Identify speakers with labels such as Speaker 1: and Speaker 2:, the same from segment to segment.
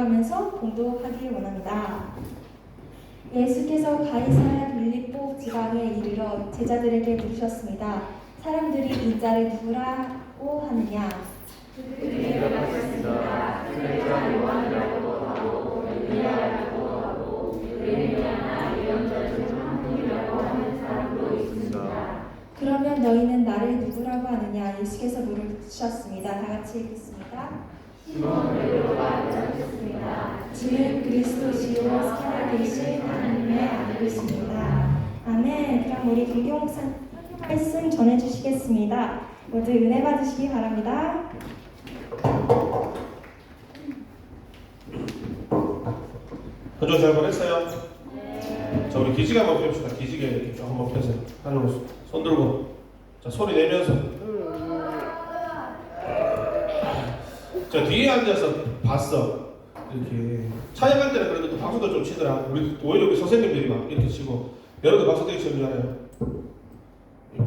Speaker 1: 하면서 공독하길 원합니다. 예수께서 가이사랴 빌립보 지방에 이르러 제자들에게 물으셨습니다. 사람들이 인자를 누구라고 하느냐?
Speaker 2: 그들이 대답하였습니다. 그가 요한이라고도 하고 엘리야라고도 하고 예레미야나 예언자 중 한 분이라고 하는 사람도 있습니다.
Speaker 1: 그러면 너희는 나를 누구라고 하느냐? 예수께서 물으셨습니다. 다 같이 읽겠습니다.
Speaker 2: 시몬 베드로가 대답했습니다.
Speaker 1: 주는 그리스도시요 살아계신 하나님의 아들이십니다. 아멘. 그럼 우리 김경 목사님 말씀 전해주시겠습니다. 모두 은혜 받으시기 바랍니다.
Speaker 3: 한 주 잘 보냈어요? 네. 자, 우리 기지개 한번 펴봅시다. 기지개 이렇게 쭉 한번 펴세요. 하늘로 손 들고. 자, 소리 내면서. 자, 뒤에 앉아서 봤어. 이렇게. 찬양할 때는 그래도 또 박수도 좀 치더라. 우리 오히려 우리 선생님들이 막 이렇게 치고. 여러분도 박수 되게 치는 줄 알아요?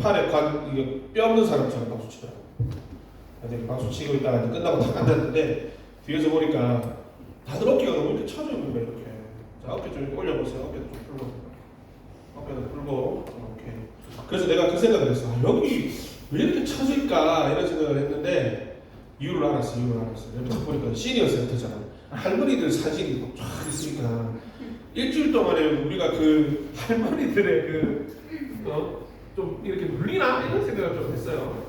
Speaker 3: 팔에 이게 뼈 없는 사람처럼 박수 치더라. 이렇게 박수 치고 있다가 이제 끝나고 탁 앉았는데, 뒤에서 보니까 다들 어깨가 너무 이렇게 쳐져 있는 거예요, 이렇게. 자, 어깨 좀 올려보세요. 어깨도 좀 풀고. 어깨도 풀고. 이렇게. 그래서 내가 그 생각을 했어. 아, 여기 왜 이렇게 쳐질까? 이런 생각을 했는데, 이유를 알았어. 내가 딱 보니까 시니어 센터잖아. 할머니들 사진이 쫙 있으니까. 일주일 동안에 우리가 그 할머니들의 좀 이렇게 물리나? 이런 생각을 좀 했어요.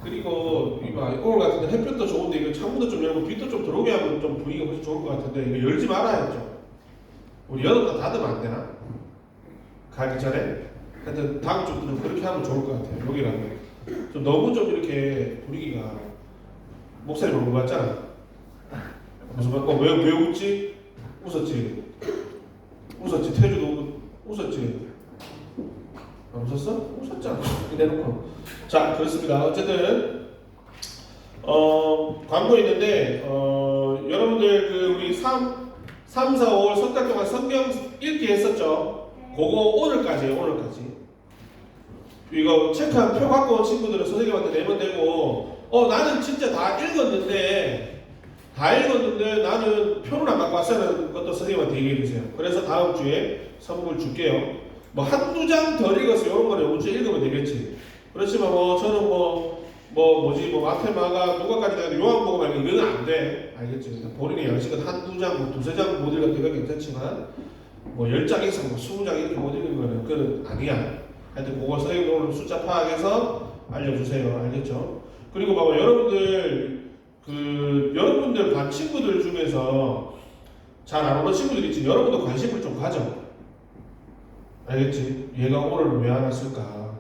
Speaker 3: 그리고 오늘 같은 데 햇볕도 좋은데 이거 창문도 좀 열고 빛도 좀 들어오게 하면 좀 분위기가 훨씬 좋을 것 같은데 이거 열지 말아야 했죠. 우리 여름도 닫으면 안 되나? 가기 전에? 하여튼 다음 주부터 좀 그렇게 하면 좋을 것 같아요. 여기라면 좀 너무 좀 이렇게 분위기가 목사님 얼굴 같잖아. 무슨 왜 웃지? 웃었지? 태주도 웃었지? 안 웃었어? 웃었잖아. 내놓고. 자, 그렇습니다. 어쨌든 광고 있는데 여러분들 그 우리 3, 4, 5월 석 달 동안 성경 읽기 했었죠? 그거 오늘까지. 이거 체크한 표 갖고 온 친구들은 선생님한테 내면 되고 나는 진짜 다 읽었는데 나는 표를 안 갖고 왔어는 것도 선생님한테 얘기해 주세요. 그래서 다음 주에 선물 줄게요. 뭐 한두 장 덜 읽었어요. 이런 거는 이번 주에 읽으면 되겠지. 그렇지만 저는 마테마가 누가까지 되는데 요한복음 말고 이거는 안 돼. 알겠지? 본인의 양식은 한두 장, 두세 장 못 읽어도 괜찮지만 10장 이상, 20장 이렇게 못 읽는 거는 그건 아니야. 하여튼 그거 선생님 오늘 숫자 파악해서 알려주세요. 알겠죠? 그리고 여러분들 반 친구들 중에서 잘 안 오는 친구들 있지. 여러분도 관심을 좀 가져. 알겠지? 얘가 오늘 왜 안 왔을까?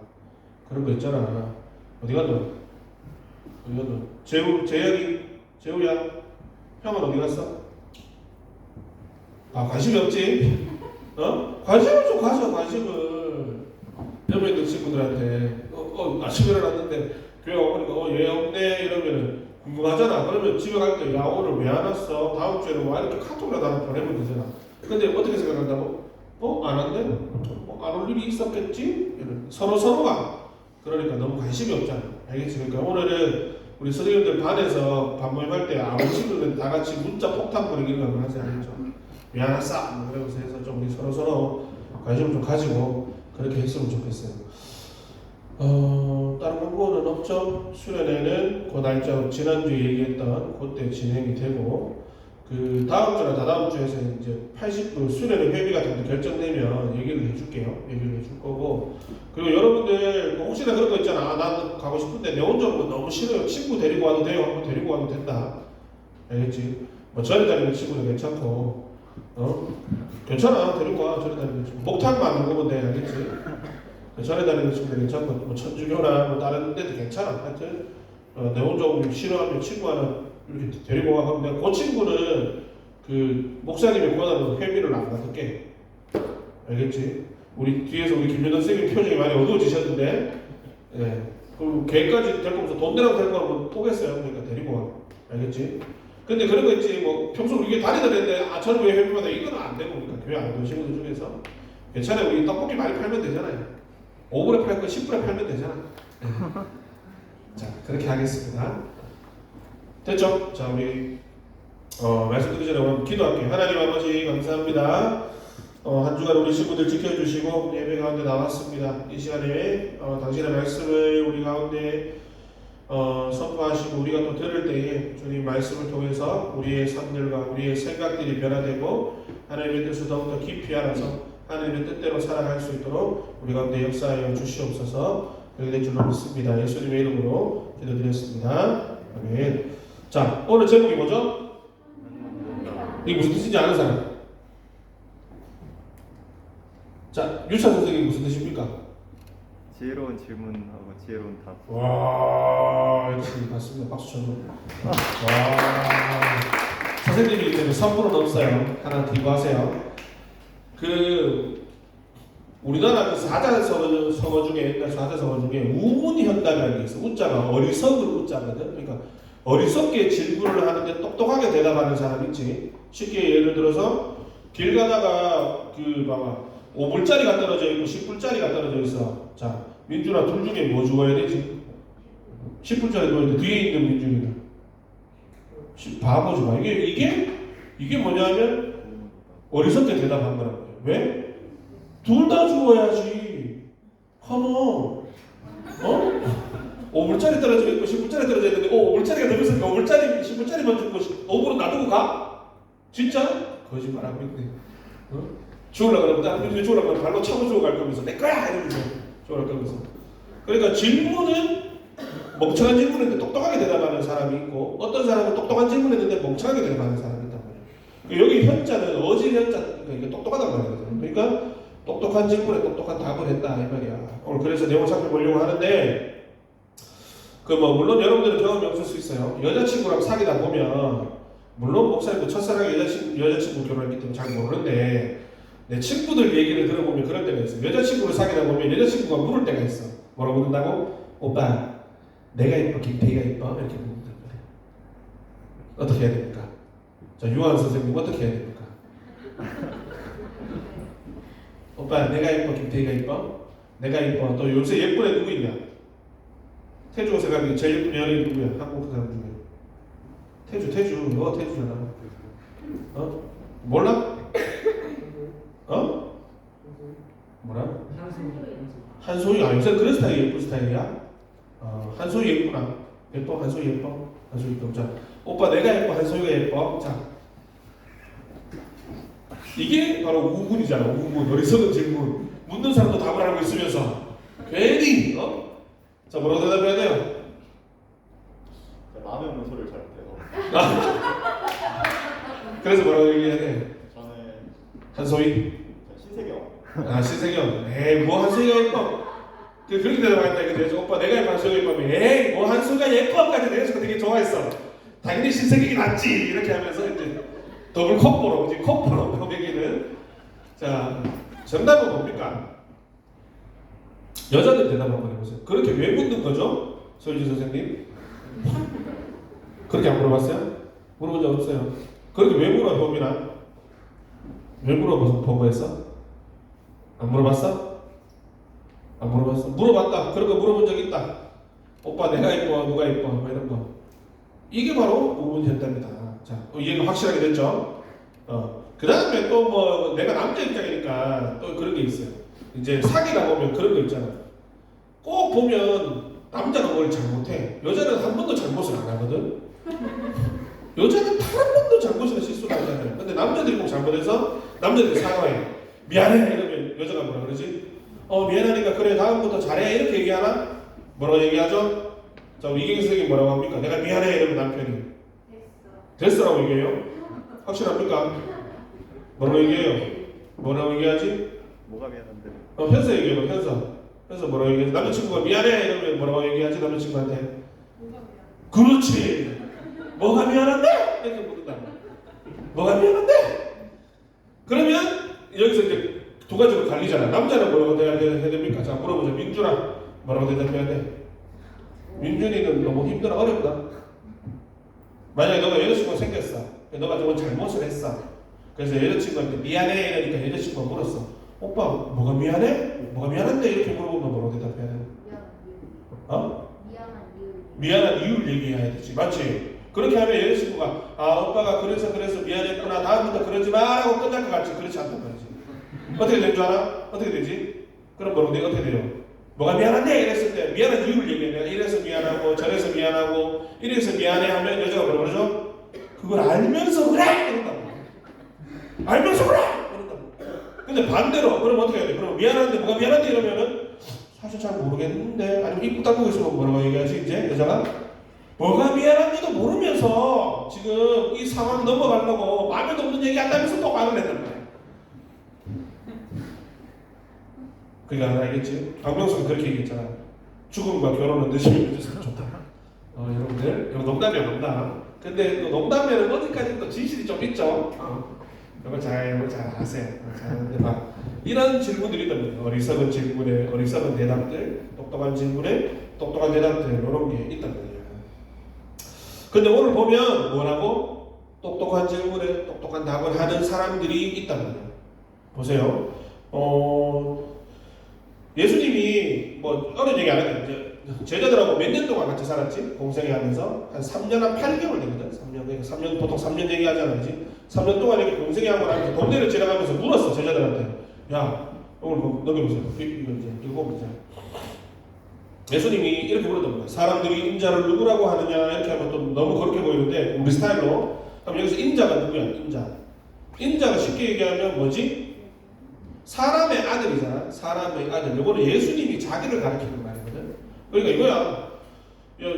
Speaker 3: 그런 거 있잖아. 어디 갔노? 재우야? 형은 어디 갔어? 관심이 없지? 관심을 좀 가져, 관심을. 옆에 있는 친구들한테, 아침에 일어났는데, 교회 오니까, 얘 없네, 이러면은 궁금하잖아. 그러면 집에 갈 때, 야, 오늘 왜 안 왔어? 다음 주에는 와, 이렇게 카톡이라도 하나 보내면 되잖아. 근데 어떻게 생각한다고? 안 왔네? 안 올 일이 있었겠지? 서로가. 그러니까 너무 관심이 없잖아. 알겠지? 그러니까 오늘은 우리 선생님들 반에서 밥 모임할 때 아무 친구들 다 같이 문자 폭탄 보내기를 한번 하지 않겠죠? 왜 안 왔어? 그러면서 해서 좀 우리 서로 관심을 좀 가지고 그렇게 했으면 좋겠어요. 다른 광고는 없죠? 수련회는 그 날짜 지난주에 얘기했던 그때 진행이 되고 그 다음 주나 다다음 주에서 이제 80분 수련회 회비 같은 거 결정되면 얘기를 해줄 거고 그리고 여러분들 혹시나 그런 거 있잖아. 나는 가고 싶은데 내 혼자 오면 너무 싫어요. 친구 데리고 와도 돼요. 한번 데리고 와도 된다. 알겠지? 전에 다니는 친구도 괜찮고 괜찮아. 데리고 와. 전에 다니는 친구 목탁만 안 먹으면 돼. 알겠지? 전에 다니는 친구도 괜찮고 천주교나 다른 데도 괜찮아. 하여튼 내 혼자 오면 싫어하면 친구 하나 이렇게 데리고 와. 그럼 내가 그 친구는 그 목사님이 원하는 회비를 안 받을게. 알겠지? 우리 뒤에서 우리 김현정 선생님 표정이 많이 어두워지셨는데, 그럼 걔까지 데리고 오면서 돈 내라고 데리고 오면 포겠어요. 그러니까 데리고 와. 알겠지? 근데 그런 거 있지. 평소 우리 다니던 애인데, 저는 왜 회비 받아? 이거는 안 되고, 그러니까 교회 안 오는 친구들 중에서. 괜찮아요. 우리 떡볶이 많이 팔면 되잖아요. 5불에 팔 거 10불에 팔면 되잖아. 자, 그렇게 하겠습니다. 됐죠? 자, 우리 말씀 드리기 전에 한번 기도할게요. 하나님 아버지 감사합니다. 한 주간 우리 친구들 지켜주시고 예배 가운데 나왔습니다. 이 시간에 당신의 말씀을 우리 가운데 선포하시고 우리가 또 들을 때에 주님 말씀을 통해서 우리의 삶들과 우리의 생각들이 변화되고 하나님의 뜻을 더욱더 깊이 알아서 하나님의 뜻대로 살아갈 수 있도록 우리 가운데 역사하여 주시옵소서. 그렇게 될 줄로 믿습니다. 예수님의 이름으로 기도드렸습니다. 아멘. 자, 오늘 제목이 뭐죠? 이게 무슨 뜻인지 아는 사람? 자, 유차 선생님 무슨 뜻입니까?
Speaker 2: 지혜로운 질문하고 지혜로운 답.
Speaker 3: 와, 역시 맞습니다. 박수 쳐줘. 와, 선생님이기 때문에 선물은 없어요. 하나 들고 하세요. 우리나라 그 사자성어 중에 옛날 사자성어 중에 우문현답이라는 게 있어. 우자가 어리석을 우자거든. 그러니까 어리석게 질문을 하는데 똑똑하게 대답하는 사람 있지. 쉽게 예를 들어서 길 가다가 봐봐 5불짜리가 떨어져 있고 10불짜리가 떨어져 있어. 자, 민준아 둘 중에 뭐 주어야 되지? 10불짜리 주어야 돼. 뒤에 있는 민준이는 바보지 마. 이게 뭐냐면 어리석게 대답한 거라고. 왜? 둘 다 주어야지. 컴온. 5불짜리 떨어져 있고 10불짜리 떨어져 있는데 5불짜리가 더 있으니까 5불짜리 10불짜리만 주고 5불은 놔두고 가? 진짜? 거짓말하고 있네. 주우려고 그러면 민준이 주우려고 그러면 발로 차고 주워 갈 거면서 내 거야! 이러면서 주워 갈 거면서. 그러니까 질문은 멍청한 질문인데 똑똑하게 대답하는 사람이 있고 어떤 사람은 똑똑한 질문했는데 멍청하게 대답하는 사람이 있단 말이에요. 여기 현자는 어질 현자, 그러니까 똑똑하단 말이거든. 그러니까 똑똑한 질문에 똑똑한 답을 했다 이 말이야. 오늘 그래서 내용을 살펴보려고 하는데 물론 여러분들은 경험이 없을 수 있어요. 여자친구랑 사귀다 보면 물론 목사님도 첫사랑에 여자친구 결혼했기 때문에 잘 모르는데 내 친구들 얘기를 들어보면 그런 때가 있어요. 여자친구를 사귀다 보면 여자친구가 물을 때가 있어. 뭐라고 묻는다고? 오빠 내가 이뻐 김태희가 이뻐? 이렇게 묻는단 말이야. 어떻게 해야 됩니까? 자, 유한 선생님 어떻게 해야 됩니까? 오빠 내가 이뻐 김태희가 이뻐? 내가 이뻐. 또 요새 예쁜 애 누구 있냐? 태주가 생각하기 제일 예쁜 연예인 누구야? 한국 사람 중에 태주 너 태주잖아. 몰라? 뭐라? 한소희. 요새 그런 스타일이 예쁜 스타일이야? 한소희 예쁘나? 예뻐? 한소희 예뻐? 한소희 예뻐. 자, 오빠 내가 예뻐? 한소희가 예뻐? 자, 이게 바로 우문이잖아. 우문. 어리석은 질문. 묻는 사람도 답을 알고 있으면서 괜히 자, 뭐라고 대답해야 돼요?
Speaker 2: 마음에 없는 소리를 잘 못해요.
Speaker 3: 그래서 뭐라고 얘기해야 돼?
Speaker 2: 저는
Speaker 3: 한소희?
Speaker 2: 신세경.
Speaker 3: 신세경. 에이 뭐 한소희가 예뻐? 그렇게 대답한다. 그래서 오빠 내가 예뻐 한소희가 예뻐? 에이 뭐 한소희가 예뻐까지 내가 되게 좋아했어. 당연히 신세경이 낫지. 이렇게 하면서 이제 더블 콤보로 이제 콤보로 얘기는. 자, 정답은 뭡니까? 여자들 대답 한번 해보세요. 그렇게 왜 묻는 거죠? 소유지 선생님? 그렇게 안 물어봤어요? 물어본 적 없어요. 그렇게 왜 물어 범이나? 왜 보고했어? 안 물어봤어? 안 물어봤어? 물어봤다. 그런 거 물어본 적 있다. 오빠 내가 이뻐 누가 이뻐 뭐 이런 거. 이게 바로 우문현답니다. 자, 이해가 확실하게 됐죠? 그 다음에 또 내가 남자 입장이니까 또 그런 게 있어요. 이제 사귀다 보면 그런 거 있잖아. 꼭 보면 남자가 뭘 잘못해. 여자는 한 번도 잘못을 안 하거든. 여자는 단 한 번도 잘못이나 실수를 하지 않아요. 근데 남자들이 꼭 잘못해서 남자들이 사과해. 미안해 이러면 여자가 뭐라 그러지? 미안하니까 그래 다음부터 잘해 이렇게 얘기하나? 뭐라고 얘기하죠? 자, 이경희 선생님 뭐라고 합니까? 내가 미안해 이러면 남편이 됐어라고 얘기해요? 확실합니까? 뭐라고 얘기해요? 뭐라고 얘기하지?
Speaker 2: 뭐가 미안한데?
Speaker 3: 현서 얘기해봐. 현서 뭐라고 얘기하지? 남자친구가 미안해 이러면 뭐라고 얘기하지? 남자친구한테 그렇지. 뭐가 미안한데? 이렇게 묻는다. 뭐가 미안한데? 그러면 여기서 이제 두 가지로 갈리잖아. 남자는 뭐라고 대답해야 됩니까? 자, 물어보자. 민준아 뭐라고 대답해야 돼? 민준이는 너무 힘들어 어렵다. 만약에 너가 여자친구가 생겼어. 너가 조금 잘못을 했어. 그래서 여자친구한테 미안해 이러니까 여자친구가 물었어. 오빠 뭐가 미안해? 뭐가 미안한데? 이렇게 물어보면 뭐라고 대답해야 돼? 미안한 이유를 얘기해야 되지. 맞지? 그렇게 하면 여자친구가 오빠가 그래서 미안했구나 다음부터 그러지 마라고 끝날 것 같지. 그렇지 않단 말이지. 어떻게 될 줄 알아? 어떻게 되지? 그럼 뭐라고 어떻게 돼요? 뭐가 미안한데 이랬을 때 미안한 이유를 얘기해. 내가 이래서 미안하고 저래서 미안하고 이래서 미안해 하면 여자가 뭐라고 그러죠? 그걸 알면서 그래! 이런다고. 알면서 그래! 이런다고. 근데 반대로 그럼 어떻게 해야 돼? 그럼 미안한데 뭐가 미안한데 이러면은 사실 잘 모르겠는데 아니면 입 닦고 있으면 뭐라고 얘기하지 이제 여자가? 뭐가 미안한지도 모르면서 지금 이 상황 넘어가려고 마음에도 없는 얘기 한다면서 또 말을 했단 말이야. 그러니까 알겠지? 박명수가 그렇게 얘기했잖아. 죽음과 결혼은 늦으면 늦을수록 좋다. 여러분들 이거 농담이야 농담. 근데 또 농담에는 어디까지 또 진실이 좀 있죠. 이거 잘 아세요. 근데 막 이런 질문들이 있단 말이에요. 어리석은 질문에 어리석은 대답들, 똑똑한 질문에 똑똑한 대답들 이런 게 있단 말이에요. 근데 오늘 보면 뭐라고? 똑똑한 질문에 똑똑한 답을 하는 사람들이 있단 말이에요. 보세요. 예수님이 뭐 어른 얘기 안 했는데 제자들하고 몇 년 동안 같이 살았지? 공생애 하면서 한 3년 한 8개월 되거든. 3년 보통 3년 얘기하잖아, 그지? 3년 동안 이렇게 공생애 하고 나면서 동네를 지나가면서 물었어 제자들한테. 야, 오늘 뭐 넘겨보세요. 이거 이제 읽어보자. 예수님이 이렇게 물었답니다. 사람들이 인자를 누구라고 하느냐 이렇게 하면 또 너무 그렇게 보이는데 우리 스타일로. 그럼 여기서 인자가 누구야? 인자가 쉽게 얘기하면 뭐지? 사람의 아들이잖아. 사람의 아들. 이거는 예수님이 자기를 가리키는 말이거든. 그러니까 이거야.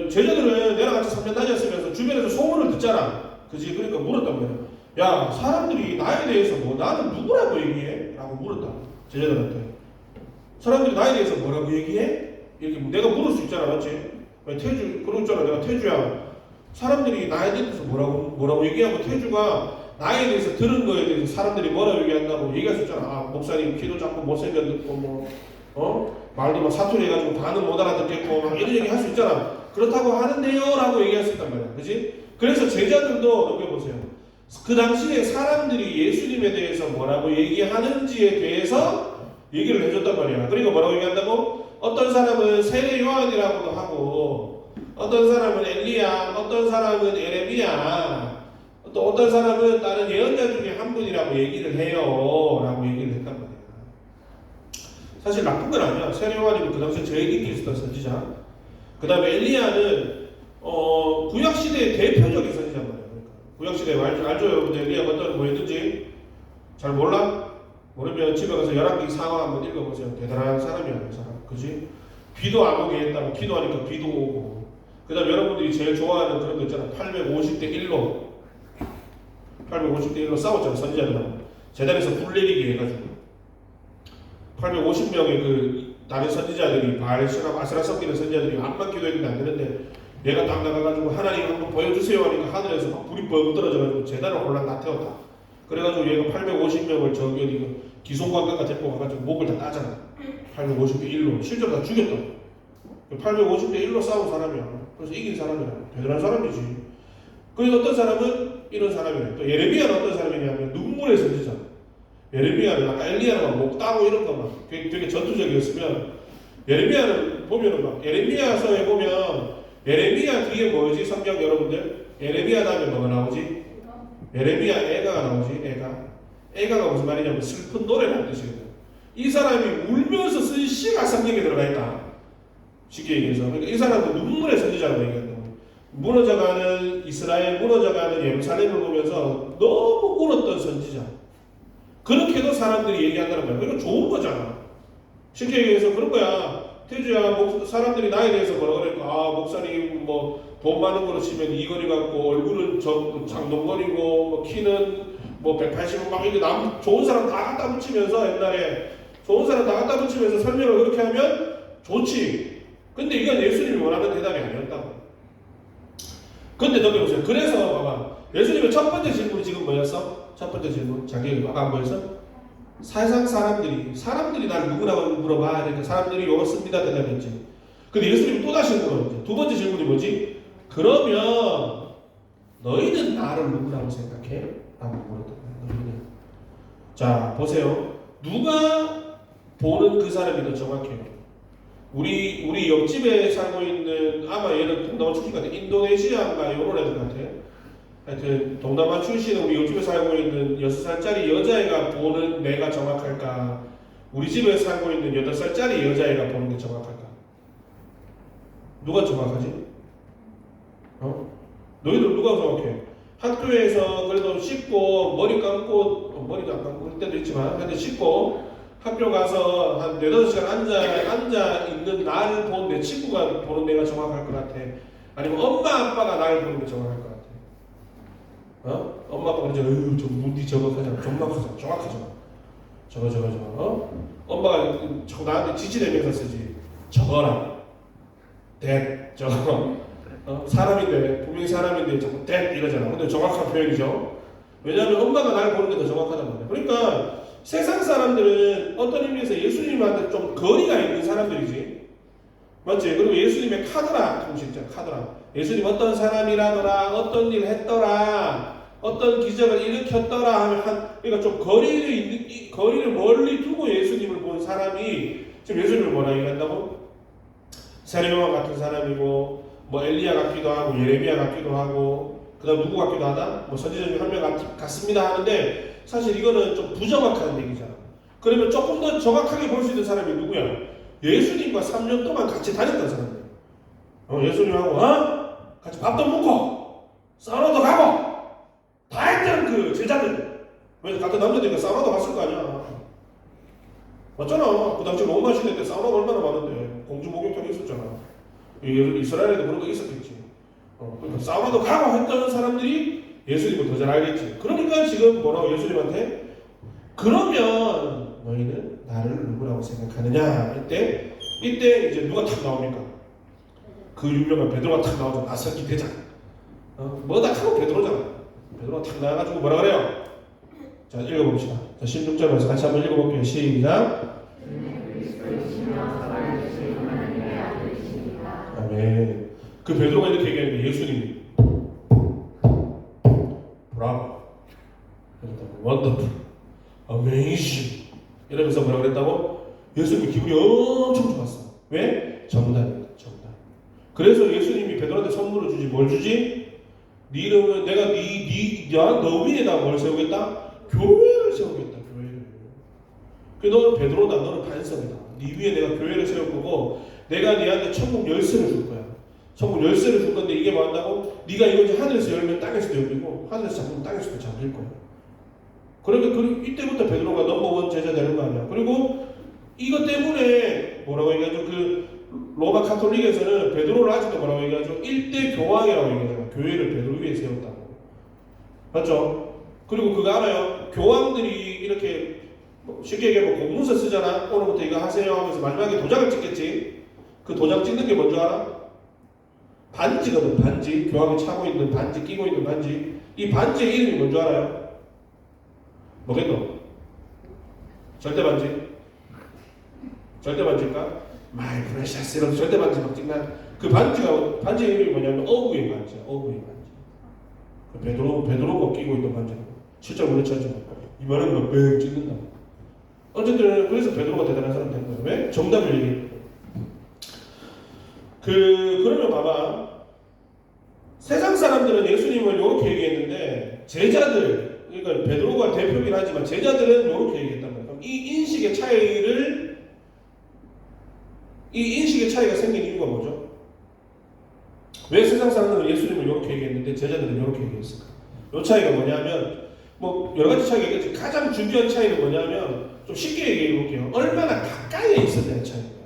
Speaker 3: 제자들은 내랑 같이 3년 다녔으면서 주변에서 소문을 듣잖아. 그지? 그러니까 물었단 말이야. 야, 사람들이 나에 대해서 뭐 나는 누구라고 얘기해? 라고 물었다. 제자들한테. 사람들이 나에 대해서 뭐라고 얘기해? 이렇게 내가 물을 수 있잖아. 맞지? 태주, 그러고 있잖아. 내가 태주야. 사람들이 나에 대해서 뭐라고 얘기하고 태주가 나에 대해서 들은 거에 대해서 사람들이 뭐라고 얘기한다고 얘기할 수 있잖아. 목사님 키도 작고 못생겼고 말도 막 사투리 해가지고 다는 못 알아듣겠고 막 이런 얘기 할 수 있잖아. 그렇다고 하는데요 라고 얘기할 수 있단 말이야. 그치? 그래서 제자들도 넘겨보세요. 그 당시에 사람들이 예수님에 대해서 뭐라고 얘기하는지에 대해서 얘기를 해줬단 말이야. 그러니까 뭐라고 얘기한다고? 어떤 사람은 세례 요한이라고도 하고 어떤 사람은 엘리야, 어떤 사람은 에레미야, 또 어떤 사람은 다른 예언자 중에 한 분이라고 얘기를 해요 라고 얘기를 했단 말이야. 사실 나쁜 건 아니야. 세례 요한이면 그 당시에 제일 인기 있었던 선지자. 그 다음에 엘리야는 구약시대의 대표적인 선지자인 말이야. 그러니까. 구약시대에 알죠 여러분들? 엘리야가 어떤 뭐였는지 잘 몰라? 모르면 집에 가서 열왕기 상하 한번 읽어보세요. 대단한 사람이야. 그 사람. 그지? 비도 안 오게 했다고 기도하니까 비도 오고. 그 다음에 여러분들이 제일 좋아하는 그런 거 있잖아. 850대 1로 850대 1로 싸웠잖아. 선지자들하고 제단에서 불 내리게 해가지고 850명의 그 다른 선지자들이 바알신하고 아스라 섞이는 선지자들이 암만 기도했는데 안 되는데 얘가 딱 나가가지고 하나님 한번 보여주세요 하니까 하늘에서 막 불이 뻥 떨어져가지고 제단을 혼란 다 태웠다. 그래가지고 얘가 850명을 저기 어디 기송관광가 데리고 가가지고 목을 다 따잖아. 850대 1로 실제로 다 죽였다. 850대 1로 싸운 사람이야. 그래서 이긴 사람이야. 대단한 사람이지. 그리고 어떤 사람은 이런 사람이래. 또 예레미야는 어떤 사람이냐면 눈물의 선지자. 예레미야는 아까 엘리야가 목 따고 이런 거 막 되게 전투적이었으면 예레미야는 보면은 막 예레미야서에 보면 예레미야 뒤에 뭐지 성경 여러분들? 예레미야 다음에 뭐가 나오지? 예레미야 애가가 나오지. 애가가 무슨 말이냐면 슬픈 노래라는 뜻이거든. 이 사람이 울면서 쓴 시가 성경에 들어가 있다. 쉽게 얘기해서. 그러니까 이 사람은 눈물의 선지자라고 얘기한다고. 무너져가는 이스라엘, 무너져가는 예루살렘을 보면서 너무 울었던 선지자. 그렇게도 사람들이 얘기한다는 거야. 그러니까 좋은 거잖아. 쉽게 얘기해서 그런 거야. 태주야, 사람들이 나에 대해서 뭐라 그럴까? 목사님 뭐 돈 많은 거로 치면 이거리 같고 얼굴은 장동건이고 뭐 키는 뭐 180은 막 이게 남 좋은 사람 다 갖다 붙이면서 옛날에 좋은 사람 다 갖다 붙이면서 설명을 그렇게 하면 좋지. 근데 이건 예수님이 원하는 대답이 아니었다고. 근데 너희 보세요. 그래서 봐봐. 예수님의 첫 번째 질문이 지금 뭐였어? 첫 번째 질문. 자기 아까 뭐였어? 세상 사람들이 날 누구라고 물어봐. 그러니까 사람들이 요렇습니다 대답했지. 근데 예수님이 또 다시 물어봤지. 두 번째 질문이 뭐지? 그러면 너희는 나를 누구라고 생각해? 라고 물었던 거야. 자 보세요. 누가 보는 그 사람이 더 정확해요? 우리 옆집에 살고 있는 아마 얘는 동남아 출신 같아. 인도네시아인가 이런 애들 같아. 하여튼 동남아 출신은 우리 옆집에 살고 있는 6살짜리 여자애가 보는 내가 정확할까? 우리 집에 살고 있는 8살짜리 여자애가 보는 게 정확할까? 누가 정확하지? 너희들 누가 정확해? 학교에서 그래도 씻고 머리 감고 머리도 안 감고 할 때도 있지만 근데 씻고 학교 가서 한 4-5시간 앉아 있는 나를 본 내 친구가 보는 내가 정확할 것 같아? 아니면 엄마 아빠가 나를 보는 게 정확할 것 같아? 엄마 아빠가 그러잖아. 저 문디 저거 그냥 정확하잖아. 저거. 엄마가 나한테 지지대명사 쓰지. 저거라. 저거. 사람인데 분명히 사람인데 자꾸 이러잖아. 근데 정확한 표현이죠. 왜냐하면 엄마가 날 보는 게 더 정확하단 말이야. 그러니까 세상 사람들은 어떤 의미에서 예수님한테 좀 거리가 있는 사람들이지. 맞지? 그리고 예수님의 카더라 통신 있잖아. 카더라. 예수님 어떤 사람이라더라, 어떤 일을 했더라, 어떤 기적을 일으켰더라 하면 그러니까 좀 거리를 멀리 두고 예수님을 본 사람이 지금 예수님을 뭐라 얘기한다고? 세례요한 같은 사람이고 뭐 엘리야 같기도 하고 예레미야 같기도 하고 그다음 누구 같기도 하다? 뭐 선지자 중 한 명 같습니다 하는데 사실 이거는 좀 부정확한 얘기잖아. 그러면 조금 더 정확하게 볼 수 있는 사람이 누구야? 예수님과 3년 동안 같이 다녔던 사람들. 예수님하고 같이 밥도 먹고 사우나도 가고 다 했던 그 제자들. 왜 같은 남자들이니까 사우나도 갔을 거 아니야. 맞잖아. 그 당시 로마 시대 때 사우나가 얼마나 많은데 공중 목욕탕이 있었잖아. 이스라엘에도 그런 거 있었겠지. 그러니까 사우나도 가고 했던 사람들이 예수님을 더 잘 알겠지. 그러니까 지금 뭐라고 예수님한테 그러면 너희는 나를 누구라고 생각하느냐? 이때 이제 누가 탁 나옵니까? 그 유명한 베드로가 탁 나오죠. 나서기 대장. 뭐다 하고 베드로잖아. 베드로가 탁 나와가지고 뭐라 그래요? 자 읽어봅시다. 자 16절에서 같이 한번 읽어볼게요. 시작. 아멘. 그 베드로가 이렇게 얘기하는데 예수님이 브라보, 원더풀, 어메이징 이러면서 뭐라 그랬다고? 예수님이 기분이 엄청 좋았어. 왜? 정답이다. 정답. 그래서 예수님이 베드로한테 선물을 주지. 뭘 주지? 네 이름은 내가 너 위에다 뭘 세우겠다? 교회를 세우겠다. 교회를. 그 너는 베드로다. 너는 반석이다. 네 위에 내가 교회를 세울 거고 내가 네한테 천국 열쇠를 줄 거야. 천국 열쇠를 줄 건데 이게 뭐 한다고? 네가 이거 이제 하늘에서 열면 땅에서도 열리고 하늘에서 잡으면 땅에서도 잡힐 거야. 그러니까 이때부터 베드로가 넘버원 제자 되는 거 아니야. 그리고 이것 때문에 뭐라고 얘기하죠? 그 로마 카톨릭에서는 베드로를 아직도 뭐라고 얘기하죠? 1대 교황이라고 얘기하잖아. 교회를 베드로 위에 세웠다고. 맞죠? 그리고 그거 알아요? 교황들이 이렇게 쉽게 얘기하면 공문서 쓰잖아. 오늘부터 이거 하세요 하면서 마지막에 도장을 찍겠지. 그 도장 찍는 게 뭔지 알아? 반지거든. 반지. 교황이 차고 있는 반지, 끼고 있는 반지. 이 반지의 이름이 뭔지 알아요? 뭐겠노? 절대 반지. 절대 반지일까? My precious 이런 절대 반지 막 찍나? 그 반지의 이름이 뭐냐면 어부의 반지야. 어부의 반지. 그 베드로가 끼고 있던 반지. 실제로 그렇지 않지만 이만한 거 뺑 찍는다. 어쨌든 그래서 베드로가 대단한 사람 된 거야. 왜? 정답을 얘기해. 그러면 봐봐. 세상 사람들은 예수님을 이렇게 얘기했는데 제자들, 그러니까 베드로가 대표긴 하지만 제자들은 이렇게 얘기했단 말이야. 그럼 이 인식의 차이가 생긴 이유가 뭐죠? 왜 세상 사람들은 예수님을 이렇게 얘기했는데 제자들은 이렇게 얘기했을까? 이 차이가 뭐냐면 뭐 여러 가지 차이가 있겠지. 가장 중요한 차이는 뭐냐면 좀 쉽게 얘기해 볼게요. 얼마나 가까이에 있었냐는 차이예요.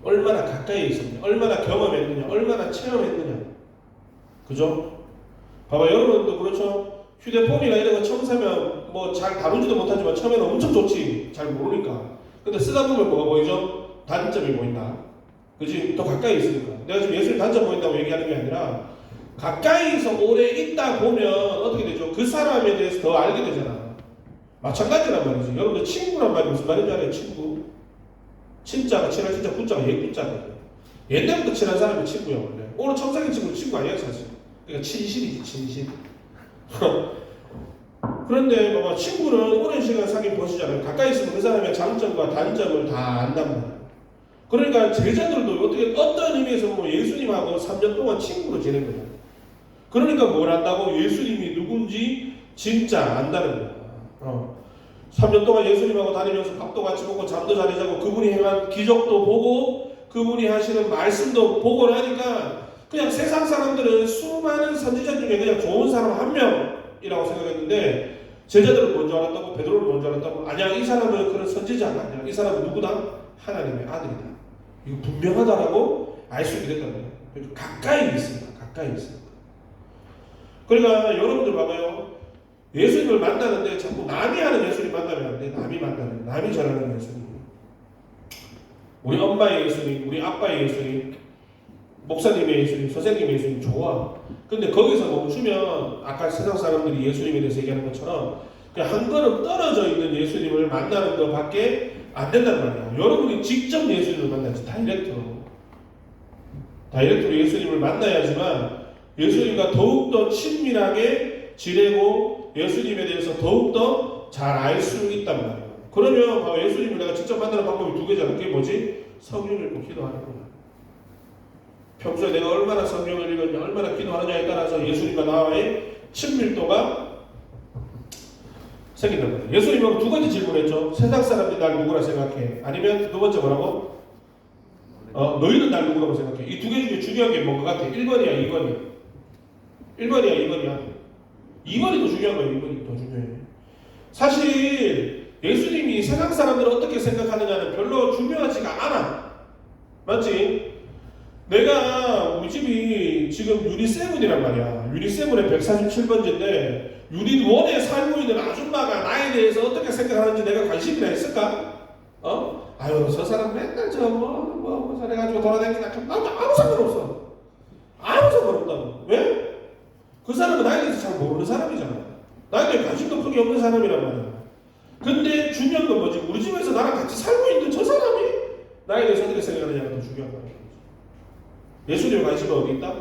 Speaker 3: 얼마나 가까이에 있었냐, 얼마나 경험했느냐, 얼마나 체험했느냐. 그죠? 봐봐, 여러분도 그렇죠? 휴대폰이나 이런 거 처음 사면 뭐 잘 다루지도 못하지만 처음에는 엄청 좋지. 잘 모르니까. 근데 쓰다 보면 뭐가 보이죠? 단점이 보인다. 그치? 더 가까이 있으니까. 내가 지금 예수님 단점 보인다고 얘기하는 게 아니라 가까이서 오래 있다 보면 어떻게 되죠? 그 사람에 대해서 더 알게 되잖아. 마찬가지란 말이지. 여러분들 친구란 말이 무슨 말인지 알아요? 친구. 친자가 친한 진짜 구자가 예구자거든. 옛날부터 친한 사람이 친구야 원래. 오늘 처음 사귄 친구는 친구 아니야 사실. 그러니까 친실이지 친실. 그런데 봐봐 친구는 오랜 시간 사귄 벗이잖아요. 가까이 있으면 그 사람의 장점과 단점을 다 안단 말이야. 그러니까 제자들도 어떤 의미에서 보면 예수님하고 3년 동안 친구로 지낸 거예요. 그러니까 뭘 안다고? 예수님이 누군지 진짜 안다는 거야. 3년 동안 예수님하고 다니면서 밥도 같이 먹고 잠도 잘 자고 그분이 행한 기적도 보고 그분이 하시는 말씀도 보고 나니까 그냥 세상 사람들은 수많은 선지자 중에 그냥 좋은 사람 한 명이라고 생각했는데 제자들은 뭔지 알았다고? 베드로를 뭔지 알았다고? 아니야, 이 사람은 그런 선지자가 아니야. 이 사람은 누구다? 하나님의 아들이다. 이거 분명하다라고 알 수 있게 됐단 말이에요. 그래서 가까이 있습니다. 가까이 있습니다. 그러니까 여러분들 봐봐요. 예수님을 만나는데 자꾸 남이 하는 예수님 만나면 안 돼. 남이 잘하는 예수님. 우리 엄마의 예수님, 우리 아빠의 예수님, 목사님의 예수님, 선생님의 예수님 좋아. 근데 거기서 멈추면 아까 세상 사람들이 예수님에 대해서 얘기하는 것처럼 그냥 한 걸음 떨어져 있는 예수님을 만나는 것밖에 안 된단 말이야. 여러분이 직접 예수님을 만나야지. 다이렉트로 예수님을 만나야지만 예수님과 더욱더 친밀하게 지내고 예수님에 대해서 더욱더 잘 알 수 있단 말이야. 그러면 예수님을 내가 직접 만나는 방법이 두 개잖아. 그게 뭐지? 성경 읽고 기도하는 거야. 평소에 내가 얼마나 성경을 읽었냐, 얼마나 기도하느냐에 따라서 예수님과 나와의 친밀도가 생긴단 말이야. 예수님은 두 가지 질문했죠. 세상 사람들이 날 누구라 생각해? 아니면 두 번째 뭐라고? 너희는 날 누구라고 생각해? 이 두 개 중에 중요한 게 뭔 것 같아? 1번이야, 2번이야? 1번이야, 2번이야? 2번이 더 중요한 거야, 2번이 더 중요해. 사실 예수님이 세상 사람들을 어떻게 생각하느냐는 별로 중요하지가 않아. 맞지? 내가 우리 집이 지금 유리7이란 말이야. 유리7의 147번째인데 유리1에 살고 있는 아줌마가 나에 대해서 어떻게 생각하는지 내가 관심이나 있을까? 아유, 저 사람 맨날 저래가지고 돌아다니니까 아무 상관없어. 아무 상관없다고. 왜? 그 사람은 나에 대해서 잘 모르는 사람이잖아. 나에 대해 관심도 크게 없는 사람이란 말이야. 근데 중요한 건 뭐지? 우리 집에서 나랑 같이 살고 있는 저 사람이 나에 대해서 어떻게 생각하느냐가 더 중요한 거야. 예수님의 관심은 어디 있다?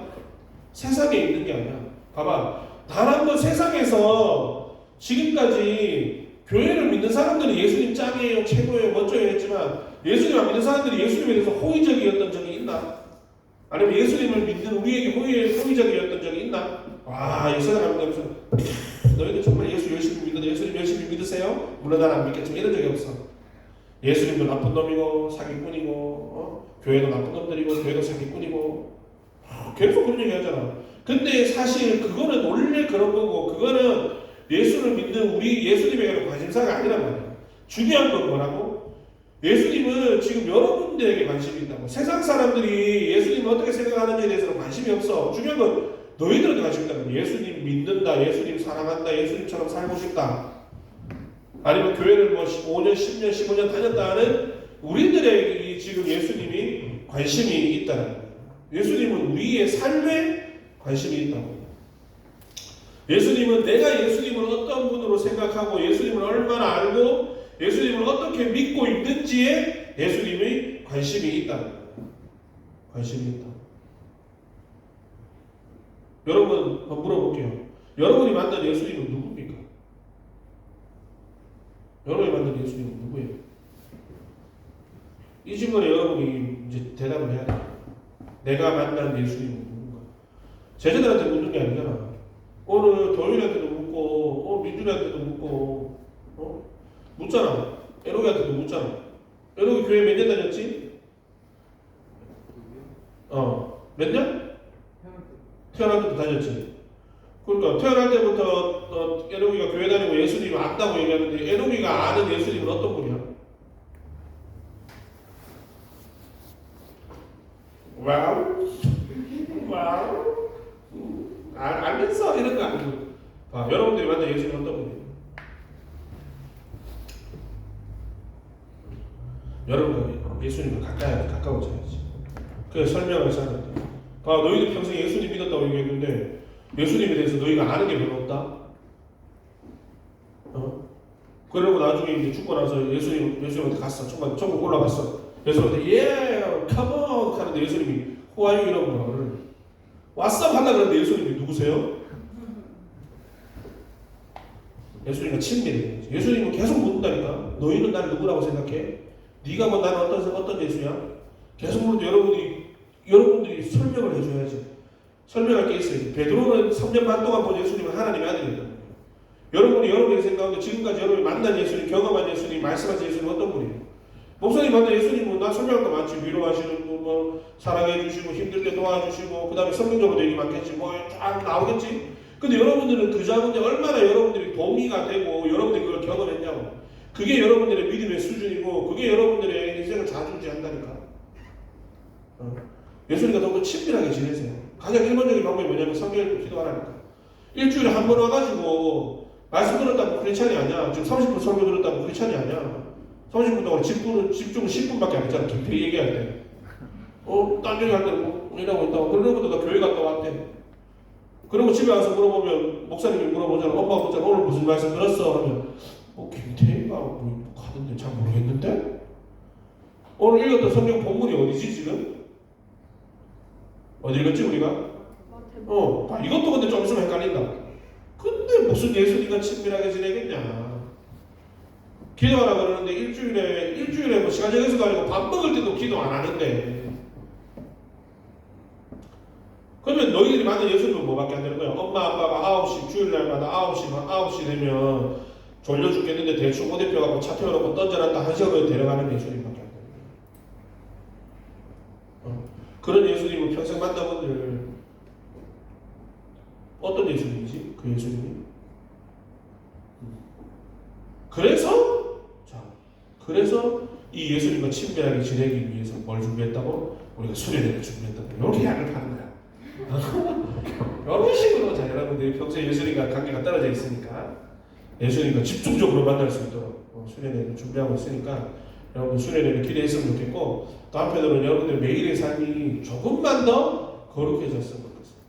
Speaker 3: 세상에 있는 게 아니야. 봐봐. 단 한 번 세상에서 지금까지 교회를 믿는 사람들이 예수님 짱이에요, 최고예요, 멋져요 했지만 예수님 안 믿는 사람들이 예수님에 대해서 호의적이었던 적이 있나? 아니면 예수님을 믿는 우리에게 호의적이었던 적이 있나? 와, 이 세상 하면서 너희들 정말 예수 열심히 믿는데 예수님 열심히 믿으세요? 물론 난 안 믿겠지만 이런 적이 없어. 예수님도 나쁜 놈이고 사기꾼이고 교회도 나쁜 놈들이고 교회도 사기꾼이고 계속 그런 얘기 하잖아. 근데 사실 그거는 원래 그런 거고 그거는 예수를 믿는 우리 예수님에게는 관심사가 아니란 말이야. 중요한 건 뭐라고? 예수님은 지금 여러분들에게 관심이 있다고. 세상 사람들이 예수님을 어떻게 생각하는지에 대해서는 관심이 없어. 중요한 건 너희들한테 관심이 있다고. 예수님 믿는다, 예수님 사랑한다, 예수님처럼 살고 싶다. 아니면 교회를 5년, 10년, 15년 다녔다 하는 우리들에게 지금 예수님이 관심이 있다는 거예요. 예수님은 우리의 삶에 관심이 있다고. 예수님은 내가 예수님을 어떤 분으로 생각하고 예수님을 얼마나 알고 예수님을 어떻게 믿고 있는지에 예수님의 관심이 있다는 거예요. 관심이 있다. 여러분 한번 물어볼게요. 여러분이 만난 예수님은 누굽니까? 여러분이 만난 예수님은 누구예요? 이 질문에 여러분이 이제 대답을 해야 돼요. 내가 만난 예수님은 누군가? 제자들한테 묻는 게 아니잖아. 오늘 도윤이한테도 묻고, 민준이한테도 묻고, 묻잖아. 에로기한테도 묻잖아. 에로기 교회 몇 년 다녔지? 몇 년? 태어날 때부터 다녔지. 그러니까 태어날 때부터 에로기가 교회 다니고 예수님을 안다고 얘기하는데 에로기가 아는 예수님은 어떤 분이야? 와우. 알면서 이런 거 아니고. 여러분들이 만난 예수님은 어떤 분이에요? 여러분 예수님과 가까워져야지. 그래서 설명을 하는데. 너희들 평생 예수님 믿었다고 얘기했는데 예수님에 대해서 너희가 아는 게 별로 없다. 그러고 나중에 이제 죽고 나서 예수님한테 갔어. 천국 올라갔어. 예수님한테 come on 하는데 예수님이 who are you 이런 거를 왔어 하려고 그러는데 예수님이 누구세요? 예수님과 친밀해. 예수님은 계속 묻는다니까. 너희는 나를 누구라고 생각해? 네가 뭐 나는 어떤 예수야? 계속 부르는데 여러분들이 설명을 해줘야지. 설명할 게 있어요. 베드로는 3년 반 동안 본 예수님은 하나님의 아들이었단 말이에요. 여러분의 생각하는데 지금까지 여러분이 만난 예수님, 경험한 예수님, 말씀하신 예수님 어떤 분이에요? 목사님 만난 예수님은 나 설명할 거 많지. 위로하시는 분, 뭐 사랑해 주시고 힘들 때 도와주시고 그 다음에 성경적으로 얘기 많겠지. 뭐 쫙 나오겠지. 근데 여러분들은 그 작은데 얼마나 여러분들이 동의가 되고 여러분들이 그걸 경험했냐고. 그게 여러분들의 믿음의 수준이고 그게 여러분들의 인생을 좌지우지한다니까. 예수님과 더욱 친밀하게 지내세요. 가장 일반적인 방법이 뭐냐면 성경을 기도하라니까. 일주일에 한 번 와가지고 말씀 들었다고 크리스찬이 아니야. 지금 30분 설교 들었다고 크리스찬이 아니야. 30분 동안 집중은 10분밖에 안 했잖아. 깊이 얘기할 때. 딴 얘기 할 때는 뭐 이러고 있다고. 그러고도 나 교회 갔다 왔대. 그리고 집에 와서 물어보면 목사님이 물어보잖아. 엄마가 묻잖아. 오늘 무슨 말씀 들었어? 하면 김태희가 뭐 하던데 잘 모르겠는데? 오늘 읽었던 성경 본문이 어디지 지금? 어디 읽었지 우리가? 이것도 근데 좀 있으면 헷갈린다. 근데 무슨 예수님과 친밀하게 지내겠냐? 기도하라 그러는데 일주일에 뭐 시간 정해서도 아니고 밥 먹을 때도 기도 안 하는데. 그러면 너희들이 만난 예수님은 뭐밖에 안 되는 거야? 엄마 아빠가 9시 주일날마다 9시 되면 졸려 죽겠는데 대충 옷 입혀갖고 차 태워놓고 던져놨다 1시간을 데려가는 예수님밖에 안 되는 거야. 그런 예수님은 평생 만나본들 어떤 예수님이지? 그 예수님이? 그래서 이 예수님과 친밀하게 지내기 위해서 뭘 준비했다고? 우리가 수련회를 준비했다고. 이렇게 약을 파는 거야. 이런 식으로 자 여러분들이 평소에 예수님과 관계가 떨어져 있으니까 예수님과 집중적으로 만날 수 있도록 수련회를 준비하고 있으니까 여러분 수련회를 기대했으면 좋겠고 또 한편으로는 여러분들 매일의 삶이 조금만 더 거룩해졌으면 좋겠어요.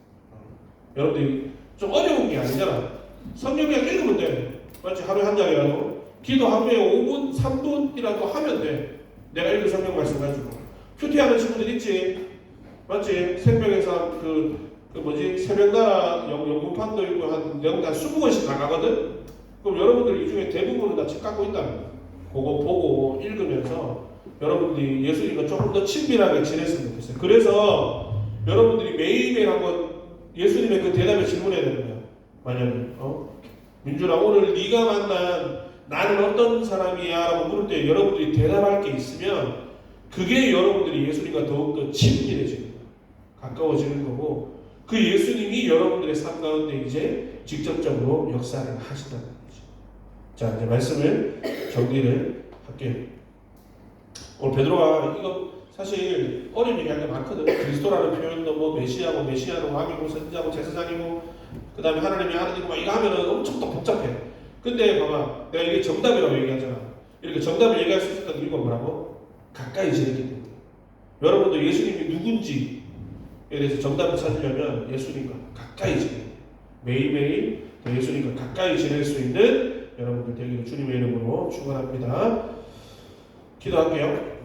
Speaker 3: 여러분들이 좀 어려운 게 아니잖아. 성경 그냥 읽으면 돼. 맞지? 하루에 한 장이라도 기도 하루에 5분, 3분이라도 하면 돼. 내가 읽은 성경 말씀 가지고 큐티하는 친구들 있지? 맞지? 생명에서 새벽나라 연구판도 있고 한 20번씩 나가거든? 그럼 여러분들 이 중에 대부분은 다 책 갖고 있다. 그거 보고 읽으면서 여러분들이 예수님과 조금 더 친밀하게 지냈으면 좋겠어요. 그래서 여러분들이 매일매일 한번 예수님의 그 대답에 질문해야 되는 거야. 만약에 민준아 오늘 네가 만난 나는 어떤 사람이야? 라고 물을 때 여러분들이 대답할 게 있으면 그게 여러분들이 예수님과 더욱더 친밀해지는 거야. 가까워지는 거고 그 예수님이 여러분들의 삶 가운데 이제 직접적으로 역사를 하신다는 거죠. 자 이제 말씀을 정리를 할게요. 오늘 베드로가 이거 사실 어려운 얘기할 게 많거든. 그리스도라는 표현도 뭐 메시아고 메시아는 왕이고 선지자고 제사장이고 그 다음에 하나님의 아들이고 막 이거 하면은 엄청 또 복잡해. 근데 봐봐 내가 이게 정답이라고 얘기하잖아. 이렇게 정답을 얘기할 수 있었던 이유가 뭐라고? 가까이 지내기 때문에. 여러분도 예수님이 누군지에 대해서 정답을 찾으려면 예수님과 가까이 지내. 매일매일 예수님과 가까이 지낼 수 있는 여러분들 되기를 주님의 이름으로 축원합니다. 기도할게요.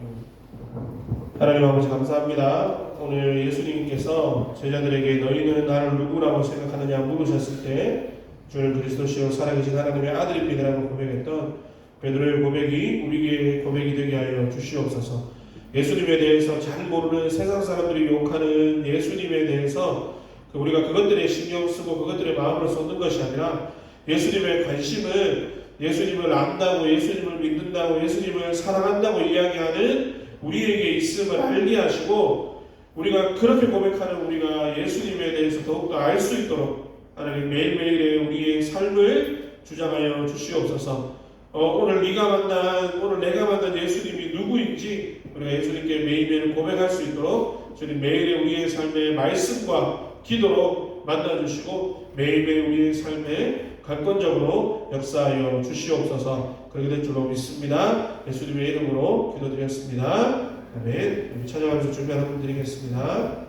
Speaker 3: 하나님 아버지 감사합니다. 오늘 예수님께서 제자들에게 너희는 나를 누구라고 생각하느냐 물으셨을 때 주는 그리스도시요 살아계신 하나님의 아들입니다라고 고백했던 베드로의 고백이 우리에게 고백이 되게 하여 주시옵소서. 예수님에 대해서 잘 모르는 세상 사람들이 욕하는 예수님에 대해서 우리가 그것들에 신경 쓰고 그것들의 마음을 쏟는 것이 아니라 예수님의 관심은 예수님을 안다고 예수님을 믿는다고 예수님을 사랑한다고 이야기하는 우리에게 있음을 알게 하시고 우리가 그렇게 고백하는 우리가 예수님에 대해서 더욱더 알 수 있도록 하나님 매일매일의 우리의 삶을 주장하여 주시옵소서. 오늘 내가 만난 예수님이 누구인지 우리가 예수님께 매일매일 고백할 수 있도록 주님 매일의 우리의 삶의 말씀과 기도로 만나주시고 매일매일 우리의 삶에 강권적으로 역사하여 주시옵소서. 그렇게 될 줄로 믿습니다. 예수님의 이름으로 기도드렸습니다. 아멘. 우리 찬양하면서 준비하는 분 드리겠습니다.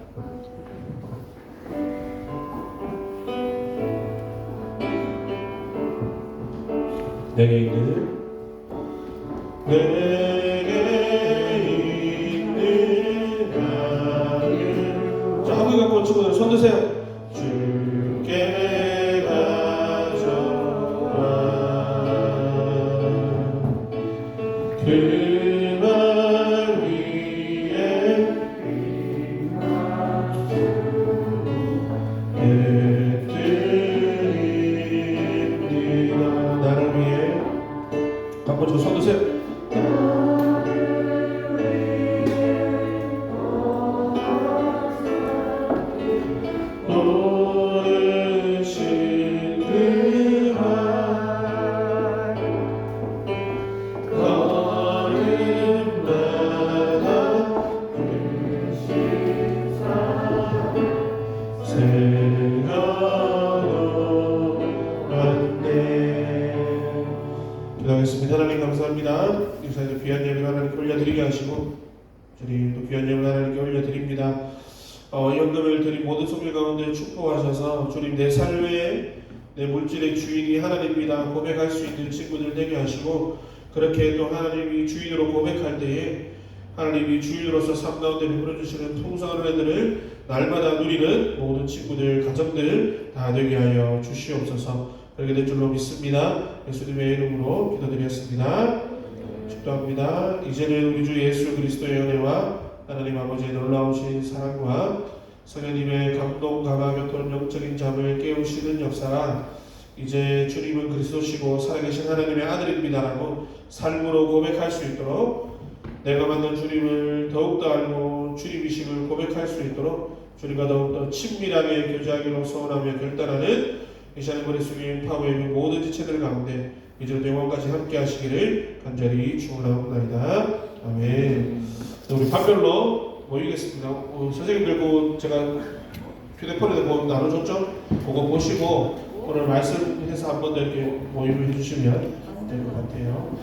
Speaker 3: 내게 있는 나를 자 한번 갖고 온 친구들 손 드세요. 주께 가져와 그 말 위에 한번 저 손 드세요. 기도하겠습니다. 하나님 감사합니다. 이사님 귀한 예물 하나님께 올려드리게 하시고 주님 또 귀한 예물 하나님께 올려드립니다. 연금을 드린 모든 성일 가운데 축복하셔서 주님 내 삶의 내 물질의 주인이 하나님입니다 고백할 수 있는 친구들 되게 하시고 그렇게 또 하나님이 주인으로 고백할 때에 하나님이 주인으로서 삶 가운데 베풀어주시는 풍성한 은혜들을 날마다 누리는 모든 친구들 가정들 다 되게 하여 주시옵소서. 그렇게 될 줄로 믿습니다. 예수님의 이름으로 기도드렸습니다. 축도합니다. 이제는 우리 주 예수 그리스도의 은혜와 하나님 아버지의 놀라우신 사랑과 성령님의 감동, 감화, 교통, 영적인 잠을 깨우시는 역사가 이제 주님은 그리스도시고 살아계신 하나님의 아들입니다라고 삶으로 고백할 수 있도록 내가 만난 주님을 더욱더 알고 주님이심을 고백할 수 있도록 주님과 더욱더 친밀하게 교제하기로 소원하며 결단하는 이 시간에 머릿속에 파워의 모든 지체들 가운데 이제로 영원까지 함께 하시기를 간절히 축원하옵나이다. 아멘. 우리 판별로 모이겠습니다. 선생님들 그 제가 휴대폰에도 뭐 나눠줬죠? 그거 보시고 오늘 말씀해서 한 번 더 이렇게 모임을 해주시면 될 것 같아요.